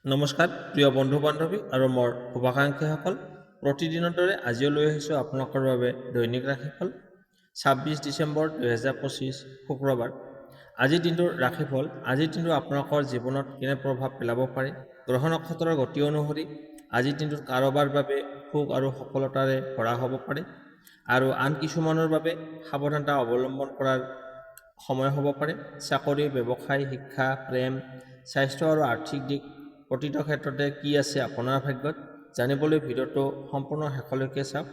নমস্কাৰ প্ৰিয় বন্ধু বান্ধৱী আৰু মোৰ শুভাকাংক্ষীসকল প্ৰতিদিনৰ দৰে আজিও লৈ আহিছোঁ আপোনালোকৰ বাবে দৈনিক ৰাশিফল ২৬ ডিচেম্বৰ ২০২৫ শুক্ৰবাৰ। আজিৰ দিনটোৰ ৰাশিফল। আজিৰ দিনটো আপোনালোকৰ জীৱনত কেনে প্ৰভাৱ পেলাব পাৰে, গ্ৰহ নক্ষত্ৰৰ গতি অনুসৰি আজিৰ দিনটোত কাৰোবাৰ বাবে সুখ আৰু সফলতাৰে ভৰা হ'ব পাৰে আৰু আন কিছুমানৰ বাবে সাৱধানতা অৱলম্বন কৰাৰ সময় হ'ব পাৰে। চাকৰি, ব্যৱসায়, শিক্ষা, প্ৰেম, স্বাস্থ্য আৰু আৰ্থিক দিশ প্ৰতিটো ক্ষেত্ৰতে কি আছে আপোনাৰ ভাগ্যত জানিবলৈ ভিডিঅ'টো সম্পূৰ্ণ শেষলৈকে চাওক।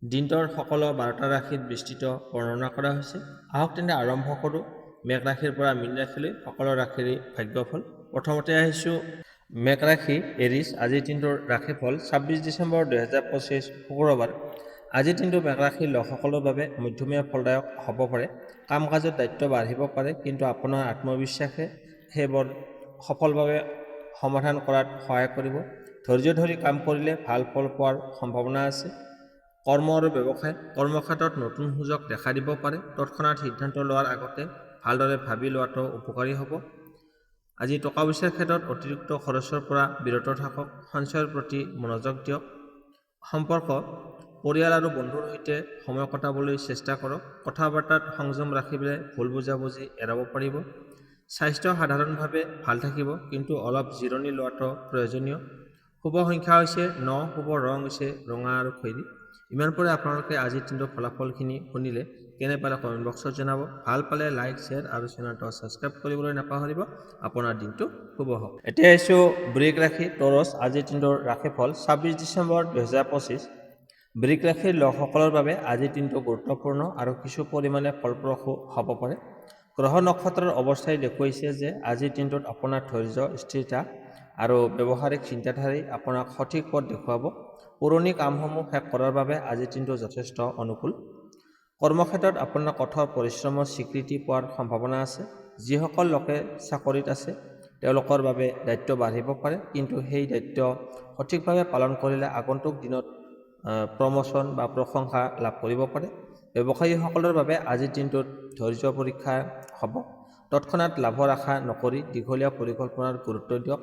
দিনটোৰ সকলো 12টা ৰাশিত বিস্তৃত বৰ্ণনা কৰা হৈছে। আহক তেন্তে আৰম্ভ কৰোঁ মেঘ ৰাশিৰ পৰা মীন ৰাশিলৈ সকলো ৰাশিৰে ভাগ্যফল। প্ৰথমতে আহিছোঁ মেঘ ৰাশি এৰিছ। আজিৰ দিনটোৰ ৰাশিফল ২৬ ডিচেম্বৰ ২০২৫ শুক্ৰবাৰ। আজিৰ দিনটো মেঘ ৰাশিৰ লোকসকলৰ বাবে মধ্যমীয়া ফলদায়ক হ'ব পাৰে। কাম কাজত দায়িত্ব বাঢ়িব পাৰে, কিন্তু আপোনাৰ আত্মবিশ্বাসে সেইবোৰ সফলভাৱে সমাধান কৰাত সহায় কৰিব। ধৈৰ্য ধৰি কাম কৰিলে ভাল ফল পোৱাৰ সম্ভাৱনা আছে। কৰ্ম আৰু ব্যৱসায়, কৰ্মক্ষেত্ৰত নতুন সুযোগ দেখা দিব পাৰে। তৎক্ষণাত সিদ্ধান্ত লোৱাৰ আগতে ভালদৰে ভাবি লোৱাটো উপকাৰী হ'ব। আজি টকা পইচাৰ ক্ষেত্ৰত অতিৰিক্ত খৰচৰ পৰা বিৰত থাকক। সঞ্চয়ৰ প্ৰতি মনোযোগ দিয়ক। সম্পৰ্ক, পৰিয়াল আৰু বন্ধুৰ সৈতে সময় কটাবলৈ চেষ্টা কৰক। কথা বাৰ্তাত সংযম ৰাখিবলৈ ভুল বুজাবুজি এৰাব পাৰিব। স্বাস্থ্য সাধাৰণভাৱে ভাল থাকিব, কিন্তু অলপ জিৰণি লোৱাটো প্ৰয়োজনীয়। শুভ সংখ্যা হৈছে ৯, শুভ ৰং হৈছে ৰঙা আৰু খয়েৰী। ইমান পৰে আপোনালোকে আজিৰ দিনটোৰ ফলাফলখিনি শুনিলে কেনে পালে কমেণ্ট বক্সত জনাব। ভাল পালে লাইক, শ্বেয়াৰ আৰু চেনেলটো ছাবস্ক্ৰাইব কৰিবলৈ নাপাহৰিব। আপোনাৰ দিনটো শুভ হওক। এতিয়া আহিছোঁ বৃষ ৰাশি টৰছ। আজিৰ দিনটোৰ ৰাশিফল ২৬ ডিচেম্বৰ ২০২৫। বৃষ ৰাশিৰ লোকসকলৰ বাবে আজিৰ দিনটো গুৰুত্বপূৰ্ণ আৰু কিছু পৰিমাণে ফলপ্ৰসূ হ'ব পাৰে। গ্ৰহ নক্ষত্ৰৰ অৱস্থাই দেখুৱাইছে যে আজিৰ দিনটোত আপোনাৰ ধৈৰ্য, স্থিৰতা আৰু ব্যৱহাৰিক চিন্তাধাৰাই আপোনাক সঠিক পথ দেখুৱাব। পুৰণি কামসমূহ শেষ কৰাৰ বাবে আজিৰ দিনটো যথেষ্ট অনুকূল। কৰ্মক্ষেত্ৰত আপোনাৰ কঠোৰ পৰিশ্ৰমৰ স্বীকৃতি পোৱাৰ সম্ভাৱনা আছে। যিসকল লোকে চাকৰিত আছে তেওঁলোকৰ বাবে দায়িত্ব বাঢ়িব পাৰে, কিন্তু সেই দায়িত্ব সঠিকভাৱে পালন কৰিলে আগন্তুক দিনত প্ৰমোচন বা প্ৰশংসা লাভ কৰিব পাৰে। ব্যৱসায়ীসকলৰ বাবে আজিৰ দিনটোত ধৈৰ্য পৰীক্ষা হ'ব। তৎক্ষণাত লাভৰ আশা নকৰি দীঘলীয়া পৰিকল্পনাৰ গুৰুত্ব দিয়ক।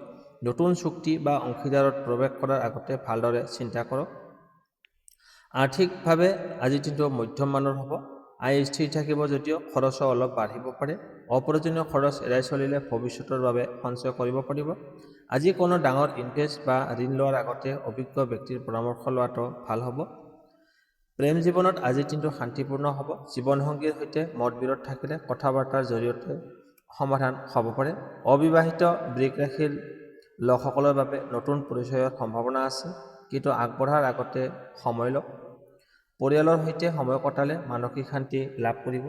নতুন চুক্তি বা অংশীদাৰত প্ৰৱেশ কৰাৰ আগতে ভালদৰে চিন্তা কৰক। আৰ্থিকভাৱে আজিৰ দিনটো মধ্যম মানৰ হ'ব। আয় স্থিৰ থাকিব যদিও খৰচো অলপ বাঢ়িব পাৰে। অপ্ৰয়োজনীয় খৰচ এৰাই চলিলে ভৱিষ্যতৰ বাবে সঞ্চয় কৰিব পাৰিব। আজি কোনো ডাঙৰ ইনভেষ্ট বা ঋণ লোৱাৰ আগতে অভিজ্ঞ ব্যক্তিৰ পৰামৰ্শ লোৱাটো ভাল হ'ব। প্ৰেম জীৱনত আজিৰ দিনটো শান্তিপূৰ্ণ হ'ব। জীৱনসংগীৰ সৈতে মতবিৰোধ থাকিলে কথা বাৰ্তাৰ জৰিয়তে সমাধান হ'ব পাৰে। অবিবাহিত বৃষ ৰাশিৰ লোকসকলৰ বাবে নতুন পৰিচয়ৰ সম্ভাৱনা আছে, কিন্তু আগবঢ়াৰ আগতে সময় লওক। পৰিয়ালৰ সৈতে সময় কটালে মানসিক শান্তি লাভ কৰিব।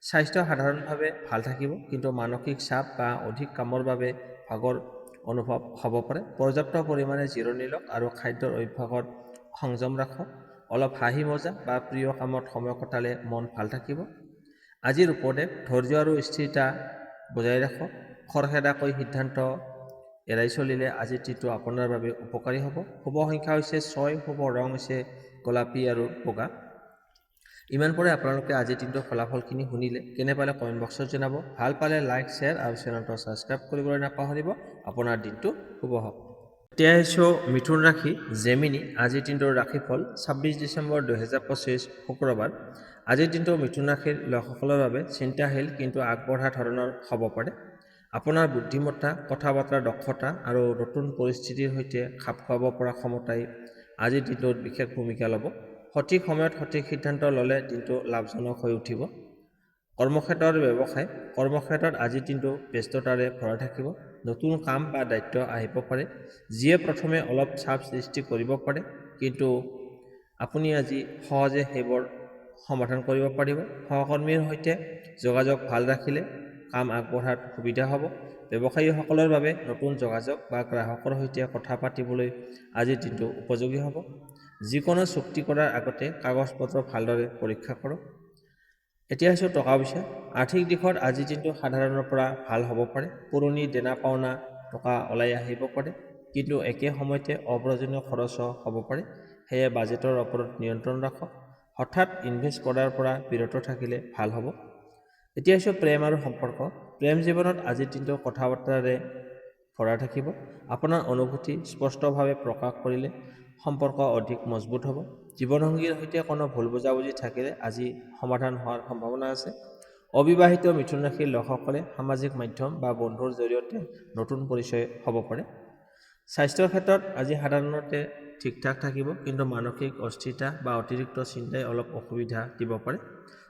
স্বাস্থ্য সাধাৰণভাৱে ভাল থাকিব, কিন্তু মানসিক চাপ বা অধিক কামৰ বাবে ভাগৰ অনুভৱ হ'ব পাৰে। পৰ্যাপ্ত পৰিমাণে জিৰণি লওক আৰু খাদ্যৰ অভ্যাসত সংযম ৰাখক। অলপ হাঁহি মজা বা প্ৰিয় কামত সময় কটালে মন ভাল থাকিব। আজিৰ উপদেশ, ধৈৰ্য আৰু স্থিৰতা বজাই ৰাখক। খৰখেদাকৈ সিদ্ধান্ত এৰাই চলিলে আজিৰ দিনটো আপোনাৰ বাবে উপকাৰী হ'ব। শুভ সংখ্যা হৈছে ৬, শুভ ৰং হৈছে গোলাপী আৰু বগা। ইমান পৰে আপোনালোকে আজিৰ দিনটোৰ ফলাফলখিনি শুনিলে কেনে পালে কমেণ্ট বক্সত জনাব। ভাল পালে লাইক, শ্বেয়াৰ আৰু চেনেলটো ছাবস্ক্ৰাইব কৰিবলৈ নাপাহৰিব। আপোনাৰ দিনটো শুভ হওক। এতিয়া আহিছোঁ মিথুন ৰাশি জেমিনি। আজিৰ দিনটোৰ ৰাশিফল ২৬ ডিচেম্বৰ ২০২৫ শুক্ৰবাৰ। আজিৰ দিনটো মিথুন ৰাশিৰ লোকসকলৰ বাবে চিন্তাশীল কিন্তু আগবঢ়া ধৰণৰ হ'ব পাৰে। আপোনাৰ বুদ্ধিমত্তা, কথা বতৰাৰ দক্ষতা আৰু নতুন পৰিস্থিতিৰ সৈতে খাপ খুৱাব পৰা ক্ষমতাই আজিৰ দিনটোত বিশেষ ভূমিকা ল'ব। সঠিক সময়ত সঠিক সিদ্ধান্ত ল'লে দিনটো লাভজনক হৈ উঠিব। কৰ্মক্ষেত্ৰ আৰু ব্যৱসায়, কৰ্মক্ষেত্ৰত আজিৰ দিনটো ব্যস্ততাৰে ভৰা থাকিব। নতুন কাম বা দায়িত্ব আহিব পাৰে, যিয়ে প্ৰথমে অলপ চাপ সৃষ্টি কৰিব পাৰে, কিন্তু আপুনি আজি সহজে সেইবোৰ সমাধান কৰিব পাৰিব। সহকৰ্মীৰ সৈতে যোগাযোগ ভাল ৰাখিলে কাম আগবঢ়াত সুবিধা হ'ব। ব্যৱসায়ীসকলৰ বাবে নতুন যোগাযোগ বা গ্ৰাহকৰ সৈতে কথা পাতিবলৈ আজিৰ দিনটো উপযোগী হ'ব। যিকোনো চুক্তি কৰাৰ আগতে কাগজ পত্ৰ ভালদৰে পৰীক্ষা কৰক। এতিয়া হৈছে টকা পইচা। আৰ্থিক দিশত আজিৰ দিনটো সাধাৰণৰ পৰা ভাল হ'ব পাৰে। পুৰণি দেনা পাওনা টকা ওলাই আহিব পাৰে, কিন্তু একে সময়তে অপ্ৰয়োজনীয় খৰচো হ'ব পাৰে। সেয়ে বাজেটৰ ওপৰত নিয়ন্ত্ৰণ ৰাখক। হঠাৎ ইনভেষ্ট কৰাৰ পৰা বিৰত থাকিলে ভাল হ'ব। এতিয়া হৈছে প্ৰেম আৰু সম্পৰ্ক। প্ৰেম জীৱনত আজিৰ দিনটো কথা বতৰাৰে ভৰা থাকিব। আপোনাৰ অনুভূতি স্পষ্টভাৱে প্ৰকাশ কৰিলে সম্পৰ্ক অধিক মজবুত হ'ব। জীৱনসংগীৰ সৈতে কোনো ভুল বুজাবুজি থাকিলে আজি সমাধান হোৱাৰ সম্ভাৱনা আছে। অবিবাহিত মিথুন ৰাশিৰ লোকসকলে সামাজিক মাধ্যম বা বন্ধুৰ জৰিয়তে নতুন পৰিচয় হ'ব পাৰে। স্বাস্থ্যৰ ক্ষেত্ৰত আজি সাধাৰণতে ঠিক ঠাক থাকিব, কিন্তু মানসিক অস্থিৰতা বা অতিৰিক্ত চিন্তাই অলপ অসুবিধা দিব পাৰে।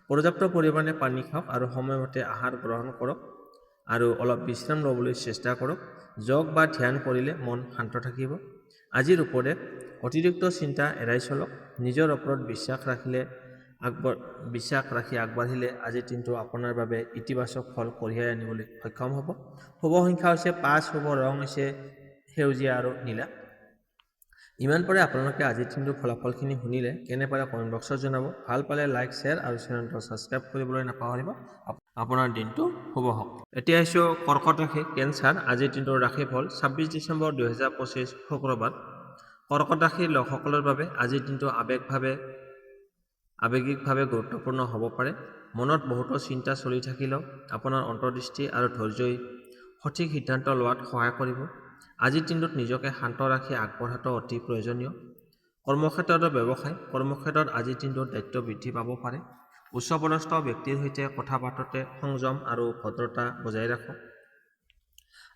পৰ্যাপ্ত পৰিমাণে পানী খাওক আৰু সময়মতে আহাৰ গ্ৰহণ কৰক আৰু অলপ বিশ্ৰাম ল'বলৈ চেষ্টা কৰক। যোগ বা ধ্যান কৰিলে মন শান্ত থাকিব। আজিৰ উপদেশ, অতিৰিক্ত চিন্তা এৰাই চলক। নিজৰ ওপৰত বিশ্বাস ৰাখি আগবাঢ়িলে আজিৰ দিনটো আপোনাৰ বাবে ইতিবাচক ফল কঢ়িয়াই আনিবলৈ সক্ষম হ'ব। শুভ সংখ্যা হৈছে 5, শুভ ৰং হৈছে সেউজীয়া আৰু নীলা। ইমান পাৰে আপোনালোকে আজিৰ দিনটোৰ ফলাফলখিনি শুনিলে কেনে পাৰে কমেণ্ট বক্সত জনাব। ভাল পালে লাইক, শ্বেয়াৰ আৰু চেনেলটো ছাবস্ক্ৰাইব কৰিবলৈ নাপাহৰিব। আপোনাৰ দিনটো শুভ হওক। এতিয়া আহিছোঁ কৰ্কট ৰাশি, কেঞ্চাৰ। আজিৰ দিনটোৰ ৰাশিফল 26 ডিচেম্বৰ 2025 শুক্ৰবাৰ। কৰ্কট ৰাশিৰ লোকসকলৰ বাবে আজিৰ দিনটো আৱেগিকভাৱে গুৰুত্বপূৰ্ণ হ'ব পাৰে। মনত বহুতো চিন্তা চলি থাকিলেও আপোনাৰ অন্তৰ্দৃষ্টি আৰু ধৈৰ্যই সঠিক সিদ্ধান্ত লোৱাত সহায় কৰিব। আজিৰ দিনটোত নিজকে শান্ত ৰাখি আগবঢ়াটো অতি প্ৰয়োজনীয়। কৰ্মক্ষেত্ৰ আৰু ব্যৱসায়। কৰ্মক্ষেত্ৰত আজিৰ দিনটোত দায়িত্ব বৃদ্ধি পাব পাৰে। উচ্চপদস্থ ব্যক্তিৰ সৈতে কথা পাতোঁতে সংযম আৰু ভদ্ৰতা বজাই ৰাখক।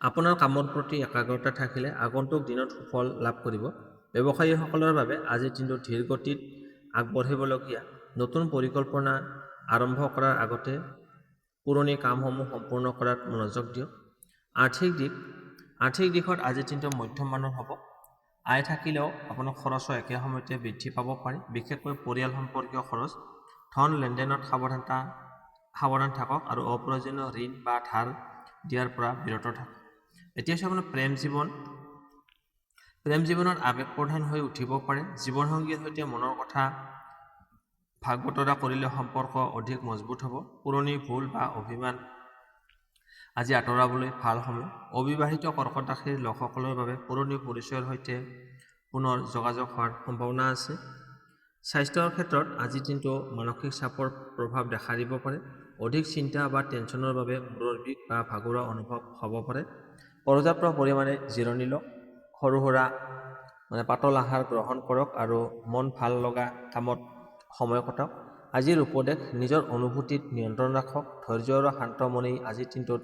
আপোনাৰ কামৰ প্ৰতি একাগ্ৰতা থাকিলে আগন্তুক দিনত সুফল লাভ কৰিব। ব্যৱসায়ীসকলৰ বাবে আজিৰ দিনটো ধীৰ গতিত আগবাঢ়িবলগীয়া। নতুন পৰিকল্পনা আৰম্ভ কৰাৰ আগতে পুৰণি কামসমূহ সম্পূৰ্ণ কৰাত মনোযোগ দিয়ক। আৰ্থিক দিশত আজিৰ দিনটো মধ্যম মানৰ হ'ব। আয় থাকিলেও আপোনাৰ খৰচো একে সময়তে বৃদ্ধি পাব পাৰে, বিশেষকৈ পৰিয়াল সম্পৰ্কীয় খৰচ। ধন লেনদেনত সাৱধান থাকক আৰু অপ্ৰয়োজনীয় ঋণ বা ধাৰ দিয়াৰ পৰা বিৰত থাকক। এতিয়া হৈছে আপোনাৰ প্ৰেম জীৱনত আৱেগপ্ৰধান হৈ উঠিব পাৰে। জীৱনসংগীৰ সৈতে মনৰ কথা ভাগ বতৰা কৰিলে সম্পৰ্ক অধিক মজবুত হ'ব। পুৰণি ভুল বা অভিমান আজি আঁতৰাবলৈ ভাল সময়। অবিবাহিত কৰ্কট ৰাশিৰ লোকসকলৰ বাবে পুৰণি পৰিচয়ৰ সৈতে পুনৰ যোগাযোগ হোৱাৰ সম্ভাৱনা আছে। স্বাস্থ্যৰ ক্ষেত্ৰত আজিৰ দিনটো মানসিক চাপৰ প্ৰভাৱ দেখা দিব পাৰে। অধিক চিন্তা বা টেনচনৰ বাবে মূৰৰ বিষ বা ভাগৰুৱা অনুভৱ হ'ব পাৰে। পৰ্যাপ্ত পৰিমাণে জিৰণি লওক, সৰু সুৰা পাতল আহাৰ গ্ৰহণ কৰক আৰু মন ভাল লগা কামত সময় কটাওক। আজিৰ উপদেশ, নিজৰ অনুভূতিত নিয়ন্ত্ৰণ ৰাখক। ধৈৰ্য আৰু শান্ত মনেই আজিৰ দিনটোত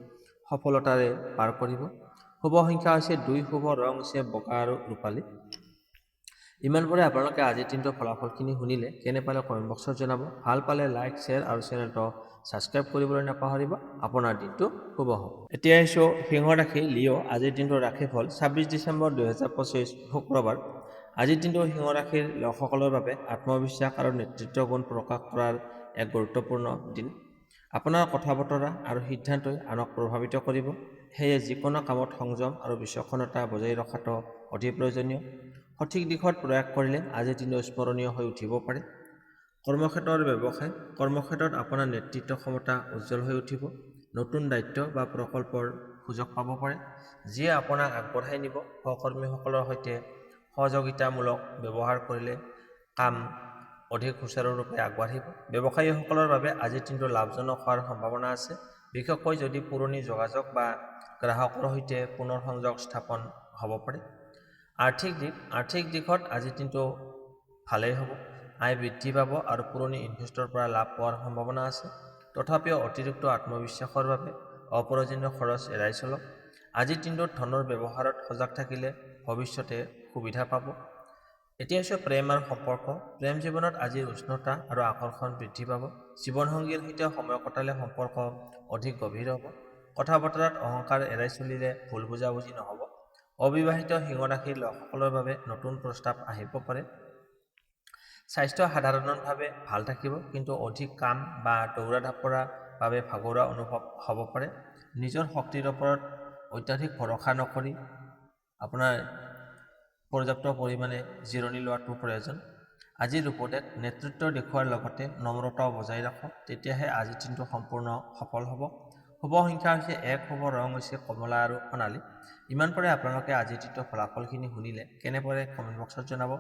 সফলতাৰে পাৰ কৰিব। শুভ সংখ্যা হৈছে 2, শুভ ৰং হৈছে বগা আৰু ৰূপালী। ইমান পাৰে আপোনালোকে আজিৰ দিনটোৰ ফলাফলখিনি শুনিলে কেনে পালে কমেণ্ট বক্সত জনাব। ভাল পালে লাইক, শ্বেয়াৰ আৰু চেনেলটো ছাবস্ক্ৰাইব কৰিবলৈ নাপাহৰিব। আপোনাৰ দিনটো শুভ হওক। এতিয়া আহিছোঁ সিংহ ৰাশি, লিঅ'। আজিৰ দিনটোৰ ৰাশিফল 26 ডিচেম্বৰ 2025 শুক্ৰবাৰ। আজিৰ দিনটো সিংহ ৰাশিৰ লোকসকলৰ বাবে আত্মবিশ্বাস আৰু নেতৃত্ব গুণ প্ৰকাশ কৰাৰ এক গুৰুত্বপূৰ্ণ দিন। আপোনাৰ কথা বতৰা আৰু সিদ্ধান্তই আনক প্ৰভাৱিত কৰিব। সেয়ে যিকোনো কামত সংযম আৰু বিচক্ষণতা বজাই ৰখাটো অতি প্ৰয়োজনীয়। সঠিক দিশত প্ৰয়াস কৰিলে আজিৰ দিনটো স্মৰণীয় হৈ উঠিব পাৰে। কৰ্মক্ষেত্ৰ আৰু ব্যৱসায়। কৰ্মক্ষেত্ৰত আপোনাৰ নেতৃত্ব ক্ষমতা উজ্জ্বল হৈ উঠিব। নতুন দায়িত্ব বা প্ৰকল্পৰ সুযোগ পাব পাৰে, যিয়ে আপোনাক আগবঢ়াই নিব। সহকৰ্মীসকলৰ সৈতে সহযোগিতামূলক ব্যৱহাৰ কৰিলে কাম অধিক সুচাৰুৰূপে আগবাঢ়িব। ব্যৱসায়ীসকলৰ বাবে আজিৰ দিনটো লাভজনক হোৱাৰ সম্ভাৱনা আছে, বিশেষকৈ যদি পুৰণি যোগাযোগ বা গ্ৰাহকৰ সৈতে পুনৰ সংযোগ স্থাপন হ'ব পাৰে। আৰ্থিক দিশত আজিৰ দিনটো ভালেই হ'ব। আয় বৃদ্ধি পাব আৰু পুৰণি ইনভেষ্টৰ পৰা লাভ পোৱাৰ সম্ভাৱনা আছে। তথাপিও অতিৰিক্ত আত্মবিশ্বাসৰ বাবে অপ্ৰয়োজনীয় খৰচ এৰাই চলক। আজিৰ দিনটোত ধনৰ ব্যৱহাৰত সজাগ থাকিলে ভৱিষ্যতে সুবিধা পাব। এতিয়া হৈছে প্ৰেম আৰু সম্পৰ্ক। প্ৰেম জীৱনত আজিৰ উষ্ণতা আৰু আকৰ্ষণ বৃদ্ধি পাব। জীৱনসংগীৰ সৈতে সময় কটালে সম্পৰ্ক অধিক গভীৰ হ'ব। কথা বতৰাত অহংকাৰ এৰাই চলিলে ভুল বুজাবুজি নহ'ব। অবিবাহিত সিংহ ৰাশিৰ লোকসকলৰ বাবে নতুন প্ৰস্তাৱ আহিব পাৰে। স্বাস্থ্য সাধাৰণভাৱে ভাল থাকিব, কিন্তু অধিক কাম বা দৌৰা ঢাপৰাৰ বাবে ভাগৰুৱা অনুভৱ হ'ব পাৰে। নিজৰ শক্তিৰ ওপৰত অত্যাধিক ভৰসা নকৰি আপোনাৰ পৰ্যাপ্ত পৰিমাণে জিৰণি লোৱাটো প্ৰয়োজন। আজিৰ উপদেশ, নেতৃত্ব দেখুওৱাৰ লগতে নম্ৰতাও বজাই ৰাখক, তেতিয়াহে আজিৰ দিনটো সম্পূৰ্ণ সফল হ'ব। শুভ সংখ্যা হৈছে 1, শুভ ৰং হৈছে কমলা আৰু সোণালী। ইমান পাৰে আপোনালোকে আজিৰ দিনটোৰ ফলাফলখিনি শুনিলে কেনে পাৰে কমেণ্ট বক্সত জনাব।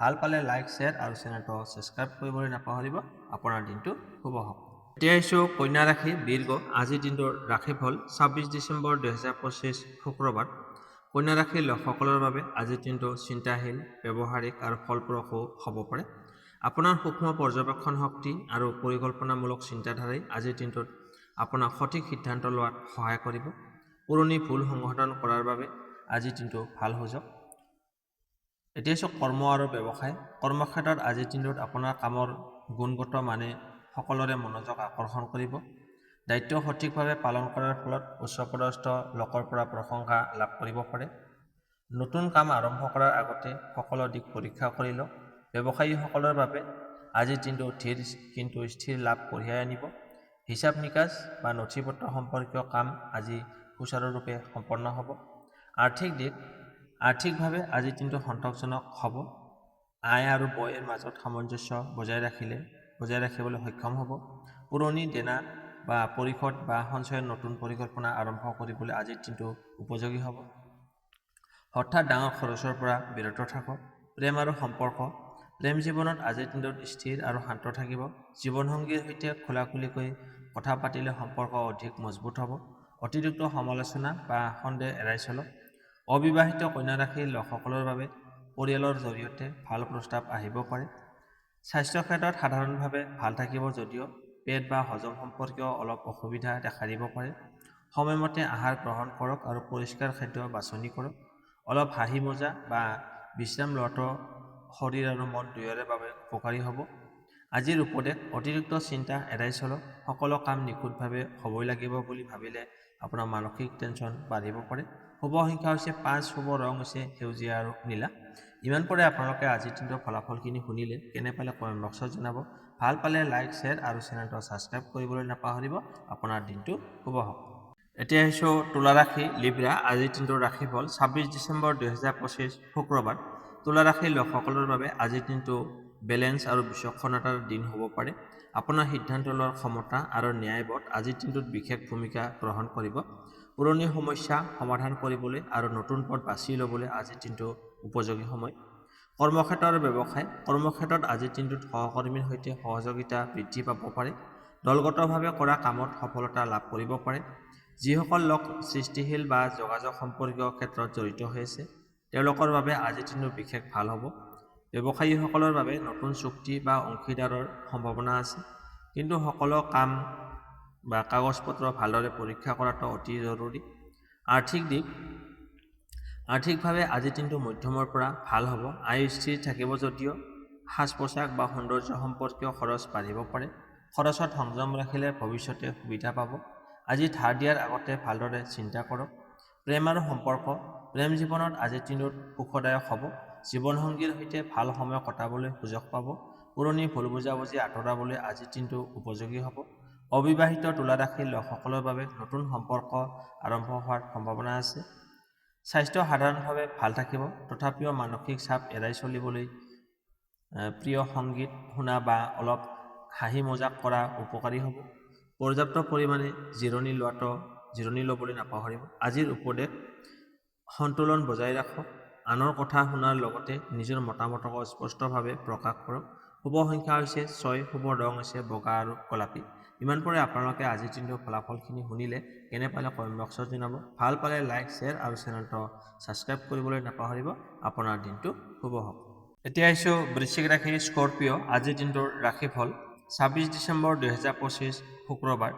ভাল পালে লাইক, শ্বেয়াৰ আৰু চেনেলটো ছাবস্ক্ৰাইব কৰিবলৈ নাপাহৰিব। আপোনাৰ দিনটো শুভ হওক। এতিয়া আহিছোঁ কন্যা ৰাশি, বীৰগ। আজিৰ দিনটোৰ ৰাশিফল 26 ডিচেম্বৰ 2025 শুক্ৰবাৰ। কন্যা ৰাশিৰ লোকসকলৰ বাবে আজিৰ দিনটো চিন্তাশীল, ব্যৱহাৰিক আৰু ফলপ্ৰসূ হ'ব পাৰে। আপোনাৰ সূক্ষ্ম পৰ্যবেক্ষণ শক্তি আৰু পৰিকল্পনামূলক চিন্তাধাৰাই আজিৰ দিনটোত আপোনাক সঠিক সিদ্ধান্ত লোৱাত সহায় কৰিব। পুৰণি ভুল সংশোধন কৰাৰ বাবে আজিৰ দিনটো ভাল সুযোগ। এতিয়া চাওক কৰ্ম আৰু ব্যৱসায়। কৰ্মক্ষেত্ৰত আজিৰ দিনটোত আপোনাৰ কামৰ গুণগত মানে সকলোৰে মনোযোগ আকৰ্ষণ কৰিব। দায়িত্ব সঠিকভাৱে পালন কৰাৰ ফলত উচ্চপদস্থ লোকৰ পৰা প্ৰশংসা লাভ কৰিব পাৰে। নতুন কাম আৰম্ভ কৰাৰ আগতে সকলো দিশ পৰীক্ষা কৰি লওক। ব্যৱসায়ীসকলৰ বাবে আজিৰ দিনটো ধীৰ কিন্তু স্থিৰ লাভ কঢ়িয়াই আনিব। হিচাপ নিকাচ বা নথিপত্ৰ সম্পৰ্কীয় কাম আজি সুচাৰুৰূপে সম্পন্ন হ'ব। আৰ্থিকভাৱে আজিৰ দিনটো সন্তোষজনক হ'ব। আয় আৰু ব্যয়ৰ মাজত সামঞ্জস্য বজাই ৰাখিবলৈ সক্ষম হ'ব। পুৰণি দেনা বা পৰিশোধ বা সঞ্চয়ৰ নতুন পৰিকল্পনা আৰম্ভ কৰিবলৈ আজিৰ দিনটো উপযোগী হ'ব। হঠাৎ ডাঙৰ খৰচৰ পৰা বিৰত থাকক। প্ৰেম আৰু সম্পৰ্ক। প্ৰেম জীৱনত আজিৰ দিনটোত স্থিৰ আৰু শান্ত থাকিব। জীৱনসংগীৰ সৈতে খোলাখুলিকৈ কথা পাতিলে সম্পৰ্ক অধিক মজবুত হ'ব। অতিৰিক্ত সমালোচনা বা সন্দেহ এৰাই চলক। অবিবাহিত কন্যা ৰাশিৰ লোকসকলৰ বাবে পৰিয়ালৰ জৰিয়তে ভাল প্ৰস্তাৱ আহিব পাৰে। স্বাস্থ্য ক্ষেত্ৰত সাধাৰণভাৱে ভাল থাকিব যদিও পেট বা হজম সম্পৰ্কীয় অলপ অসুবিধা দেখা দিব পাৰে। সময়মতে আহাৰ গ্ৰহণ কৰক আৰু পৰিষ্কাৰ খাদ্য বাছনি কৰক। অলপ হাঁহি মজা বা বিশ্ৰাম লোৱাটো শৰীৰ আৰু মন দুয়োৰে বাবে উপকাৰী হ'ব। আজিৰ উপদেশ, অতিৰিক্ত চিন্তা এৰাই চলক। সকলো কাম নিখুঁতভাৱে হ'বই লাগিব বুলি ভাবিলে আপোনাৰ মানসিক টেনচন বাঢ়িব পাৰে। শুভ সংখ্যা হৈছে 5, শুভ ৰং হৈছে সেউজীয়া আৰু নীলা। ইমান পৰে আপোনালোকে আজিৰ দিনটোৰ ফলাফলখিনি শুনিলে। কেনে পালে কমেণ্ট বক্সত জনাব। ভাল পালে লাইক, শ্বেয়াৰ আৰু চেনেলটো ছাবস্ক্ৰাইব কৰিবলৈ নাপাহৰিব। আপোনাৰ দিনটো শুভ হওক। এতিয়া আহিছোঁ তুলা ৰাশি, লিব্ৰা। আজিৰ দিনটোৰ ৰাশিফল 26 ডিচেম্বৰ 2025 শুক্ৰবাৰ। তুলা ৰাশিৰ লোকসকলৰ বাবে আজিৰ দিনটো বেলেঞ্চ আৰু বিচক্ষণতাৰ দিন হ'ব পাৰে। আপোনাৰ সিদ্ধান্ত লোৱাৰ ক্ষমতা আৰু ন্যায়বোধ আজিৰ দিনটোত বিশেষ ভূমিকা গ্ৰহণ কৰিব। পুৰণি সমস্যা সমাধান কৰিবলৈ আৰু নতুন পথ বাছি ল'বলৈ আজিৰ দিনটো উপযোগী সময়। কৰ্মক্ষেত্ৰ আৰু ব্যৱসায়। কৰ্মক্ষেত্ৰত আজিৰ দিনটোত সহকৰ্মীৰ সৈতে সহযোগিতা বৃদ্ধি পাব পাৰে। দলগতভাৱে কৰা কামত সফলতা লাভ কৰিব পাৰে। যিসকল লোক সৃষ্টিশীল বা যোগাযোগ সম্পৰ্কীয় ক্ষেত্ৰত জড়িত হৈ আছে তেওঁলোকৰ বাবে আজিৰ দিনটো বিশেষ ভাল হ'ব। ব্যৱসায়ীসকলৰ বাবে নতুন চুক্তি বা অংশীদাৰৰ সম্ভাৱনা আছে, কিন্তু সকলো কাম বা কাগজ-পত্ৰ ভালদৰে পৰীক্ষা কৰাটো অতি জৰুৰী। আৰ্থিকভাৱে আজিৰ দিনটো মধ্যমৰ পৰা ভাল হ'ব। আয় স্থিৰ থাকিব যদিও সাজ-পোছাক বা সৌন্দৰ্য সম্পৰ্কীয় খৰচ বাঢ়িব পাৰে। খৰচত সংযম ৰাখিলে ভৱিষ্যতে সুবিধা পাব। আজি ধাৰ দিয়াৰ আগতে ভালদৰে চিন্তা কৰক। প্ৰেম আৰু সম্পৰ্ক। প্ৰেম জীৱনত আজিৰ দিনটোত সুখদায়ক হ'ব। জীৱনসংগীৰ সৈতে ভাল সময় কটাবলৈ সুযোগ পাব। পুৰণি ভুল বুজাবুজি আঁতৰাবলৈ আজিৰ দিনটো উপযোগী হ'ব। অবিবাহিত তুলা ৰাশিৰ লোকসকলৰ বাবে নতুন সম্পৰ্ক আৰম্ভ হোৱাৰ সম্ভাৱনা আছে। স্বাস্থ্য সাধাৰণভাৱে ভাল থাকিব, তথাপিও মানসিক চাপ এৰাই চলিবলৈ প্ৰিয় সংগীত শুনা বা অলপ হাঁহি মজাক কৰা উপকাৰী হ'ব। পৰ্যাপ্ত পৰিমাণে জিৰণি ল'বলৈ নাপাহৰিব। আজিৰ উপদেশ, সন্তুলন বজাই ৰাখক। আনৰ কথা শুনাৰ লগতে নিজৰ মতামতক স্পষ্টভাৱে প্ৰকাশ কৰক। শুভ সংখ্যা হৈছে 6, শুভ ৰং হৈছে বগা আৰু গোলাপী। ইমান পৰে আপোনালোকে আজিৰ দিনটোৰ ফলাফলখিনি শুনিলে। কেনে পালে কমেণ্ট বক্সত জনাব। ভাল পালে লাইক, শ্বেয়াৰ আৰু চেনেলটো ছাবস্ক্ৰাইব কৰিবলৈ নাপাহৰিব। আপোনাৰ দিনটো শুভ হওক। এতিয়া আহিছোঁ বৃশ্চিক ৰাশি, স্কৰপিঅ'। আজিৰ দিনটোৰ ৰাশিফল 26 ডিচেম্বৰ 2025 শুক্ৰবাৰ।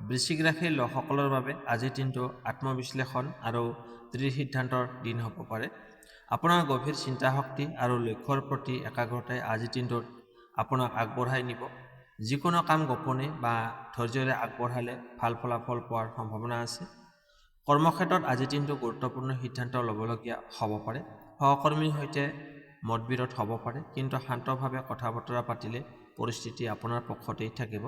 বৃশ্চিক ৰাশিৰ লোকসকলৰ বাবে আজিৰ দিনটো আত্মবিশ্লেষণ আৰু দৃঢ় সিদ্ধান্তৰ দিন হ'ব পাৰে। আপোনাৰ গভীৰ চিন্তাশক্তি আৰু লক্ষ্যৰ প্ৰতি একাগ্ৰতাই আজিৰ দিনটোত আপোনাক আগবঢ়াই নিব। যিকোনো কাম গোপনে বা ধৈৰ্য্যৰে আগবঢ়ালে ভাল ফলাফল পোৱাৰ সম্ভাৱনা আছে। কৰ্মক্ষেত্ৰত আজিৰ দিনটো গুৰুত্বপূৰ্ণ সিদ্ধান্ত ল'বলগীয়া হ'ব পাৰে। সহকৰ্মীৰ সৈতে মতবিৰোধ হ'ব পাৰে, কিন্তু শান্তভাৱে কথা-বতৰা পাতিলে পৰিস্থিতি আপোনাৰ পক্ষতেই থাকিব।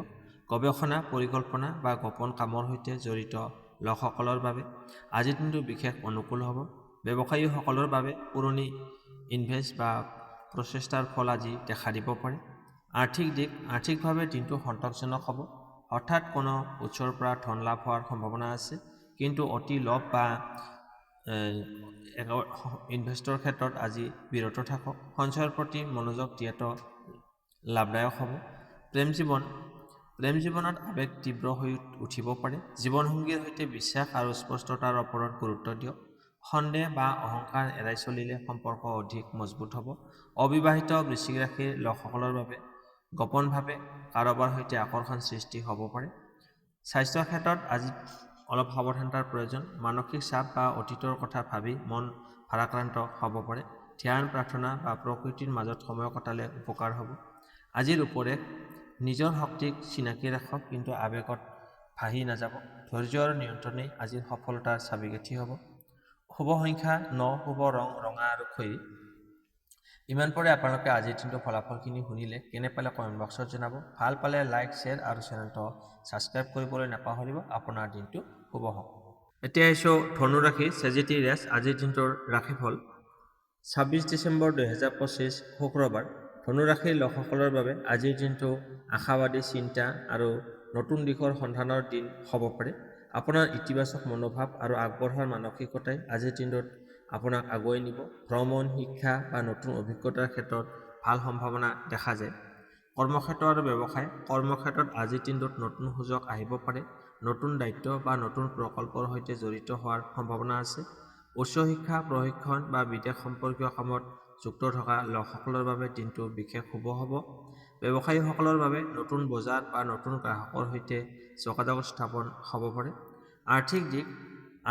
গৱেষণা, পৰিকল্পনা বা গোপন কামৰ সৈতে জড়িত লোকসকলৰ বাবে আজিৰ দিনটো বিশেষ অনুকূল হ'ব। ব্যৱসায়ীসকলৰ বাবে পুৰণি ইনভেষ্ট বা প্ৰচেষ্টাৰ ফল আজি দেখা দিব পাৰে। আৰ্থিকভাৱে দিনটো সন্তোষজনক হ'ব। হঠাৎ কোনো উৎসৰ পৰা ধন লাভ হোৱাৰ সম্ভাৱনা আছে, কিন্তু অতি লোভ বা ইনভেষ্টৰ ক্ষেত্ৰত আজি বিৰত থাকক। সঞ্চয়ৰ প্ৰতি মনোযোগ দিয়াটো লাভদায়ক হ'ব। প্ৰেম জীৱনত আৱেগ তীব্ৰ হৈ উঠিব পাৰে। জীৱনসংগীৰ সৈতে বিশ্বাস আৰু স্পষ্টতাৰ ওপৰত গুৰুত্ব দিয়ক। সন্দেহ বা অহংকাৰ এৰাই চলিলে সম্পৰ্ক অধিক মজবুত হ'ব। অবিবাহিত বৃশ্চিক ৰাশিৰ লোকসকলৰ বাবে গোপনভাৱে কাৰোবাৰ সৈতে আকৰ্ষণ সৃষ্টি হ'ব পাৰে। স্বাস্থ্যৰ ক্ষেত্ৰত আজি অলপ সাৱধানতাৰ প্ৰয়োজন। মানসিক চাপ বা অতীতৰ কথা ভাবি মন ভাৰাক্ৰান্ত হ'ব পাৰে। ধ্যান, প্ৰাৰ্থনা বা প্ৰকৃতিৰ মাজত সময় কটালে উপকাৰ হ'ব। আজিৰ ৰূপৰেখ নিজৰ শক্তিক চিনাকি ৰাখক, কিন্তু আৱেগত ভাহি নাযাব। ধৈৰ্য আৰু নিয়ন্ত্ৰণেই আজিৰ সফলতাৰ চাবিকাঠি হ'ব। শুভ সংখ্যা 9, শুভ ৰং ৰঙা আৰু খয়েৰী। ইমান পৰে আপোনালোকে আজিৰ দিনটোৰ ফলাফলখিনি শুনিলে। কেনে পালে কমেণ্ট বক্সত জনাব। ভাল পালে লাইক, শ্বেয়াৰ আৰু চেনেলটো ছাবস্ক্ৰাইব কৰিবলৈ নাপাহৰিব। আপোনাৰ দিনটো শুভ হওক। এতিয়া আহিছোঁ ধনু ৰাশি ছেজিটেৰিয়াছ। আজিৰ দিনটোৰ ৰাশিফল 26 ডিচেম্বৰ 2025 শুক্ৰবাৰ। ধনু ৰাশিৰ লোকসকলৰ বাবে আজিৰ দিনটো আশাবাদী, চিন্তা আৰু নতুন দিশৰ সন্ধানৰ দিন হ'ব পাৰে। আপোনাৰ ইতিবাচক মনোভাৱ আৰু আগবঢ়াৰ মানসিকতাই আজিৰ দিনটোত আপোনাক আগুৱাই নিব। ভ্ৰমণ, শিক্ষা বা নতুন অভিজ্ঞতাৰ ক্ষেত্ৰত ভাল সম্ভাৱনা দেখা যায়। কৰ্মক্ষেত্ৰ আৰু ব্যৱসায়। কৰ্মক্ষেত্ৰত আজিৰ দিনটোত নতুন সুযোগ আহিব পাৰে। নতুন দায়িত্ব বা নতুন প্ৰকল্পৰ সৈতে জড়িত হোৱাৰ সম্ভাৱনা আছে। উচ্চ শিক্ষা, প্ৰশিক্ষণ বা বিদেশ সম্পৰ্কীয় কামত যুক্ত থকা লোকসকলৰ বাবে দিনটো বিশেষ শুভ হ'ব। ব্যৱসায়ীসকলৰ বাবে নতুন বজাৰ বা নতুন গ্ৰাহকৰ সৈতে যোগাযোগ স্থাপন হ'ব পাৰে। আৰ্থিক দিশ।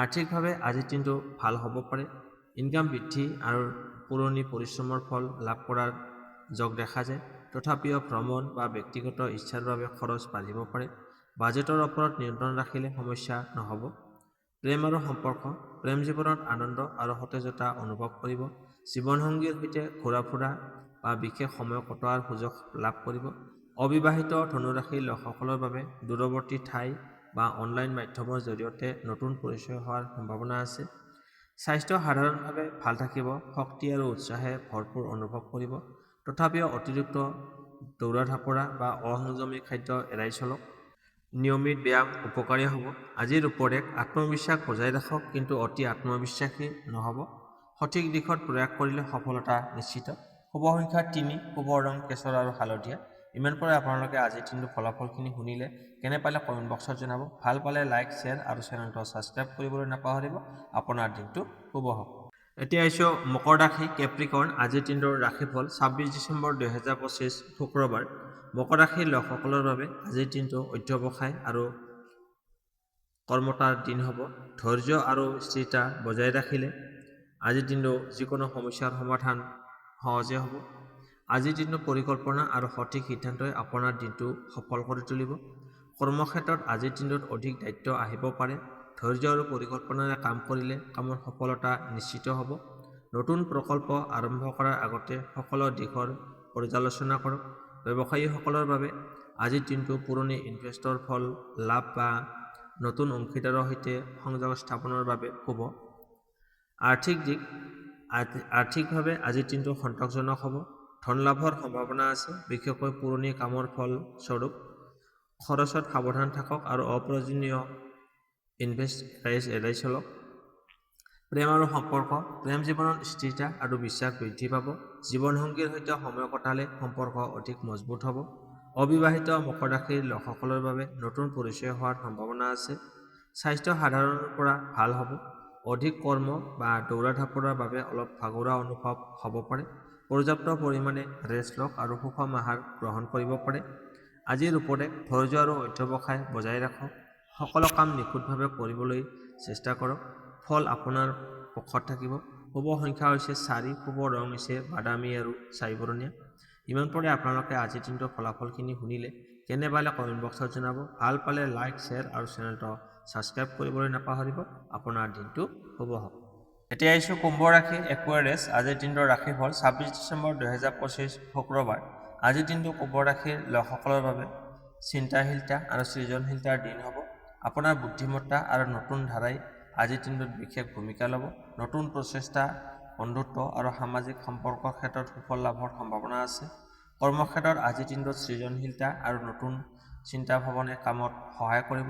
আৰ্থিকভাৱে আজিৰ দিনটো ভাল হ'ব পাৰে। ইনকাম বৃদ্ধি আৰু পুৰণি পৰিশ্ৰমৰ ফল লাভ কৰাৰ যোগ দেখা যায়। তথাপিও ভ্ৰমণ বা ব্যক্তিগত ইচ্ছাৰ বাবে খৰচ বাঢ়িব পাৰে। বাজেটৰ ওপৰত নিয়ন্ত্ৰণ ৰাখিলে সমস্যা নহ'ব। প্ৰেম আৰু সম্পৰ্ক। প্ৰেম জীৱনত আনন্দ আৰু সতেজতা অনুভৱ কৰিব। জীৱনসংগীৰ সৈতে ঘূৰা-ফুৰা বা বিশেষ সময় কটোৱাৰ সুযোগ লাভ কৰিব। অবিবাহিত ধনুৰাশিৰ লোকসকলৰ বাবে দূৰৱৰ্তী ঠাই বা অনলাইন মাধ্যমৰ জৰিয়তে নতুন পৰিচয় হোৱাৰ সম্ভাৱনা আছে। স্বাস্থ্য সাধাৰণভাৱে ভাল থাকিব। শক্তি আৰু উৎসাহে ভৰপূৰ অনুভৱ কৰিব। তথাপিও অতিৰিক্ত দৌৰা-ঢাপৰা বা অসংযমী খাদ্য এৰাই চলক। নিয়মিত ব্যায়াম উপকাৰী হ'ব। আজিৰ ৰূপৰেখ আত্মবিশ্বাস বজাই ৰাখক, কিন্তু অতি আত্মবিশ্বাসী নহ'ব। সঠিক দিশত প্ৰয়াস কৰিলে সফলতা নিশ্চিত। শুভ সংখ্যা 3, শুভ ৰং কেশৰ আৰু হালধীয়া। ইমান পৰে আপোনালোকে আজিৰ দিনটোৰ ফলাফলখিনি শুনিলে। কেনে পালে কমেণ্ট বক্সত জনাব। ভাল পালে লাইক, শ্বেয়াৰ আৰু চেনেলটো ছাবস্ক্ৰাইব কৰিবলৈ নাপাহৰিব। আপোনাৰ দিনটো শুভ হওক। এতিয়া আহিছোঁ মকৰ ৰাশি কেপ্ৰিকৰ্ণ। আজিৰ দিনটোৰ ৰাশিফল 26 ডিচেম্বৰ 2025 শুক্ৰবাৰ। মকৰ ৰাশিৰ লোকসকলৰ বাবে আজিৰ দিনটো অধ্যৱসায় আৰু কৰ্মতাৰ দিন হ'ব। ধৈৰ্য আৰু স্থিৰতা বজাই ৰাখিলে আজিৰ দিনটো যিকোনো সমস্যাৰ সমাধান সহজে হ'ব। আজিৰ দিনটো পৰিকল্পনা আৰু সঠিক সিদ্ধান্তই আপোনাৰ দিনটো সফল কৰি তুলিব। কৰ্মক্ষেত্ৰত আজিৰ দিনটোত অধিক দায়িত্ব আহিব পাৰে। ধৈৰ্য আৰু পৰিকল্পনাৰে কাম কৰিলে কামৰ সফলতা নিশ্চিত হ'ব। নতুন প্ৰকল্প আৰম্ভ কৰাৰ আগতে সকলো দিশৰ পৰ্যালোচনা কৰক। ব্যৱসায়ীসকলৰ বাবে আজিৰ দিনটো পুৰণি ইনভেষ্টৰ ফল লাভ বা নতুন অংশীদাৰৰ সৈতে সংযোগ স্থাপনৰ বাবে শুভ। আৰ্থিক দিশ। আৰ্থিকভাৱে আজিৰ দিনটো সন্তোষজনক হ'ব। ধন লাভৰ সম্ভাৱনা আছে, বিশেষকৈ পুৰণি কামৰ ফল স্বৰূপ। খৰচত সাৱধান থাকক আৰু অপ্ৰয়োজনীয় ইনভেষ্ট এৰাই চলক। প্ৰেম আৰু সম্পৰ্ক। প্ৰেম জীৱনত স্থিৰতা আৰু বিশ্বাস বৃদ্ধি পাব। জীৱনসংগীৰ সৈতে সময় কটালে সম্পৰ্ক অধিক মজবুত হ'ব। অবিবাহিত মকৰ ৰাশিৰ লোকসকলৰ বাবে নতুন পৰিচয় হোৱাৰ সম্ভাৱনা আছে। স্বাস্থ্য সাধাৰণৰ পৰা ভাল হ'ব। অধিক কৰ্ম বা দৌৰা-ঢাপৰাৰ বাবে অলপ ভাগৰুৱা অনুভৱ হ'ব পাৰে। পৰ্যাপ্ত পৰিমাণে ৰেষ্ট লওক আৰু সুষম আহাৰ গ্ৰহণ কৰিব পাৰে। আজিৰ ৰূপৰেখ ধৈৰ্য আৰু অধ্যৱসায় বজাই ৰাখক। সকলো কাম নিখুঁতভাৱে কৰিবলৈ চেষ্টা কৰক। ফল আপোনাৰ পক্ষত থাকিব। শুভ সংখ্যা হৈছে 4, শুভ ৰং হৈছে বাদামী আৰু ছাইবৰণীয়া। ইমান পৰে আপোনালোকে আজিৰ দিনটোৰ ফলাফলখিনি শুনিলে। কেনে পালে কমেণ্ট বক্সত জনাব। ভাল পালে লাইক, শ্বেয়াৰ আৰু চেনেলটো ছাবস্ক্ৰাইব কৰিবলৈ নাপাহৰিব। আপোনাৰ দিনটো শুভ হওক। এতিয়া আহিছোঁ কুম্ভ ৰাশি একুৱাৰিয়াছ। আজিৰ দিনটোৰ ৰাশিফল 26 ডিচেম্বৰ 2025 শুক্ৰবাৰ। আজিৰ দিনটো কুম্ভ ৰাশিৰ লোকসকলৰ বাবে চিন্তাশীলতা আৰু সৃজনশীলতাৰ দিন হ'ব। আপোনাৰ বুদ্ধিমত্তা আৰু নতুন ধাৰাই আজিৰ দিনটোত বিশেষ ভূমিকা ল'ব। নতুন প্ৰচেষ্টা, বন্ধুত্ব আৰু সামাজিক সম্পৰ্কৰ ক্ষেত্ৰত সুফল লাভৰ সম্ভাৱনা আছে। কৰ্মক্ষেত্ৰত আজিৰ দিনটোত সৃজনশীলতা আৰু নতুন চিন্তা ভাৱনে কামত সহায় কৰিব।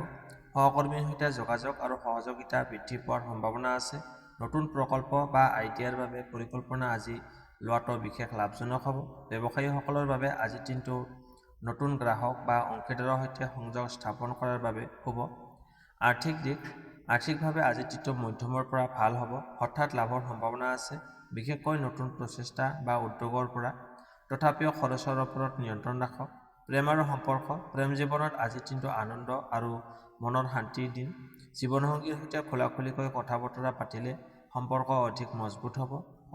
সহকৰ্মীৰ সৈতে যোগাযোগ আৰু সহযোগিতা বৃদ্ধি পোৱাৰ সম্ভাৱনা আছে। নতুন প্ৰকল্প বা আইডিয়াৰ বাবে পৰিকল্পনা আজি লোৱাটো বিশেষ লাভজনক হ'ব। ব্যৱসায়ীসকলৰ বাবে আজিৰ দিনটো নতুন গ্ৰাহক বা অংশীদাৰৰ সৈতে সংযোগ স্থাপন কৰাৰ বাবে শুভ। আৰ্থিক দিশ। আৰ্থিকভাৱে আজিৰ দিনটো মধ্যমৰ পৰা ভাল হ'ব। হঠাৎ লাভৰ সম্ভাৱনা আছে, বিশেষকৈ নতুন প্ৰচেষ্টা বা উদ্যোগৰ পৰা। তথাপিও খৰচৰ ওপৰত নিয়ন্ত্ৰণ ৰাখক। প্ৰেম আৰু সম্পৰ্ক। প্ৰেম জীৱনত আজিৰ দিনটো আনন্দ আৰু মনৰ শান্তিৰ দিন। জীৱনসংগীৰ সৈতে খোলাখুলিকৈ কথা বতৰা পাতিলে সম্পৰ্ক অধিক মজবুত হ'ব।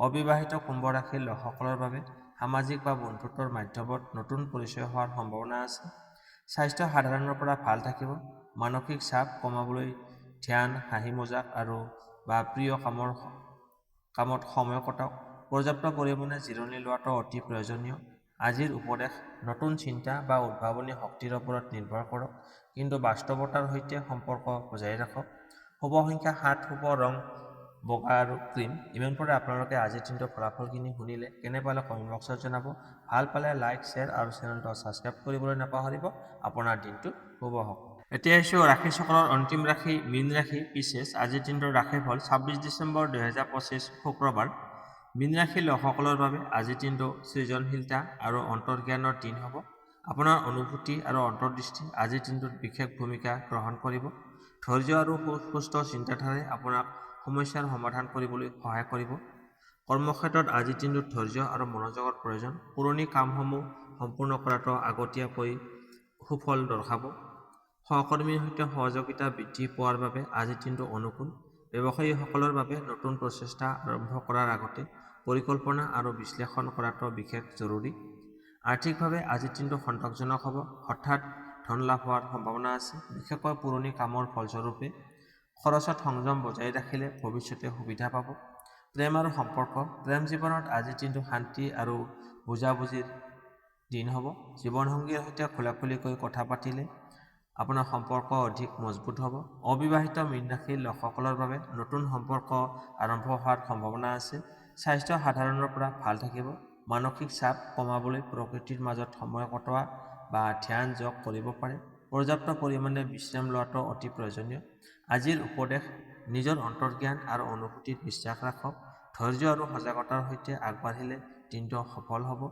অবিবাহিত কুম্ভ ৰাশিৰ লোকসকলৰ বাবে সামাজিক বা বন্ধুত্বৰ মাধ্যমত নতুন পৰিচয় হোৱাৰ সম্ভাৱনা আছে। স্বাস্থ্য সাধাৰণৰ পৰা ভাল থাকিব। মানসিক চাপ কমাবলৈ ধ্যান, হাঁহি মজাক আৰু বা প্ৰিয় কামত সময় কটাওক। পৰ্যাপ্ত পৰিমাণে জিৰণি লোৱাটো অতি প্ৰয়োজনীয়। আজিৰ উপদেশ, নতুন চিন্তা বা উদ্ভাৱনী শক্তিৰ ওপৰত নিৰ্ভৰ কৰক, কিন্তু বাস্তৱতাৰ সৈতে সম্পৰ্ক বজাই ৰাখক। শুভ সংখ্যা 7, শুভ ৰং বগা আৰু ক্ৰীম। ইমান পৰে আপোনালোকে আজিৰ দিনটোৰ ফলাফলখিনি শুনিলে। কেনে পালে কমেণ্ট বক্সত জনাব। ভাল পালে লাইক, শ্বেয়াৰ আৰু চেনেলটো ছাবস্ক্ৰাইব কৰিবলৈ নাপাহৰিব। আপোনাৰ দিনটো শুভ হওক। এতিয়া আহিছোঁ ৰাশিচক্ৰৰ অন্তিম ৰাশি মীন ৰাশি পিছেছ। আজিৰ দিনটোৰ ৰাশিফল 26 ডিচেম্বৰ 2025 শুক্ৰবাৰ। মীন ৰাশিৰ লোকসকলৰ বাবে আজিৰ দিনটো সৃজনশীলতা আৰু অন্তৰ্জ্ঞানৰ দিন হ'ব। আপোনাৰ অনুভূতি আৰু অন্তৰ্দৃষ্টি আজিৰ দিনটোত বিশেষ ভূমিকা গ্ৰহণ কৰিব। ধৈৰ্য আৰু সুস্থ চিন্তাধাৰাই আপোনাক সমস্যাৰ সমাধান কৰিবলৈ সহায় কৰিব। কৰ্মক্ষেত্ৰত আজিৰ দিনটোত ধৈৰ্য আৰু মনোযোগৰ প্ৰয়োজন। পুৰণি কামসমূহ সম্পূৰ্ণ কৰাটো আগতীয়াকৈ সুফল দৰ্শাব। সহকৰ্মীৰ সৈতে সহযোগিতা বৃদ্ধি পোৱাৰ বাবে আজিৰ দিনটো অনুকূল। ব্যৱসায়ীসকলৰ বাবে নতুন প্ৰচেষ্টা আৰম্ভ কৰাৰ আগতে পৰিকল্পনা আৰু বিশ্লেষণ কৰাটো বিশেষ জৰুৰী। আৰ্থিকভাৱে আজিৰ দিনটো সন্তোষজনক হ'ব। হঠাৎ ধন লাভ হোৱাৰ সম্ভাৱনা আছে, বিশেষকৈ পুৰণি কামৰ ফলস্বৰূপে। খৰচত সংযম বজাই ৰাখিলে ভৱিষ্যতে সুবিধা পাব। প্ৰেম আৰু সম্পৰ্ক। প্ৰেম জীৱনত আজিৰ দিনটো শান্তি আৰু বুজাবুজিৰ দিন হ'ব। জীৱনসংগীৰ সৈতে খোলাখুলিকৈ কথা পাতিলে আপোনাৰ সম্পৰ্ক অধিক মজবুত হ'ব। অবিবাহিত মীন ৰাশিৰ লোকসকলৰ বাবে নতুন সম্পৰ্ক আৰম্ভ হোৱাৰ সম্ভাৱনা আছে। স্বাস্থ্য সাধাৰণৰ পৰা ভাল থাকিব। মানসিক চাপ কমাবলৈ প্ৰকৃতিৰ মাজত সময় কটোৱা বা ধ্যান যোগ কৰিব পাৰে। পৰ্যাপ্ত পৰিমাণে বিশ্ৰাম লোৱাটো অতি প্ৰয়োজনীয়। আজিৰ উপদেশ, নিজৰ অন্তৰ্জ্ঞান আৰু অনুভূতিত বিশ্বাস ৰাখক। ধৈৰ্য আৰু সজাগতাৰ সৈতে আগবাঢ়িলে দিনটো সফল হ'ব।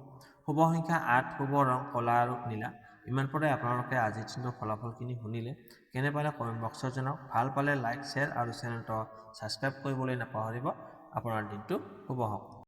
শুভ সংখ্যা 8, শুভ ৰং ক'লা আৰু নীলা। ইমান পৰে আপোনালোকে আজিৰ দিনটোৰ ফলাফলখিনি শুনিলে। কেনে পালে কমেণ্ট বক্সত জনাওক। ভাল পালে লাইক, শ্বেয়াৰ আৰু চেনেলটো ছাবস্ক্ৰাইব কৰিবলৈ নাপাহৰিব। আপোনাৰ দিনটো শুভ হওক।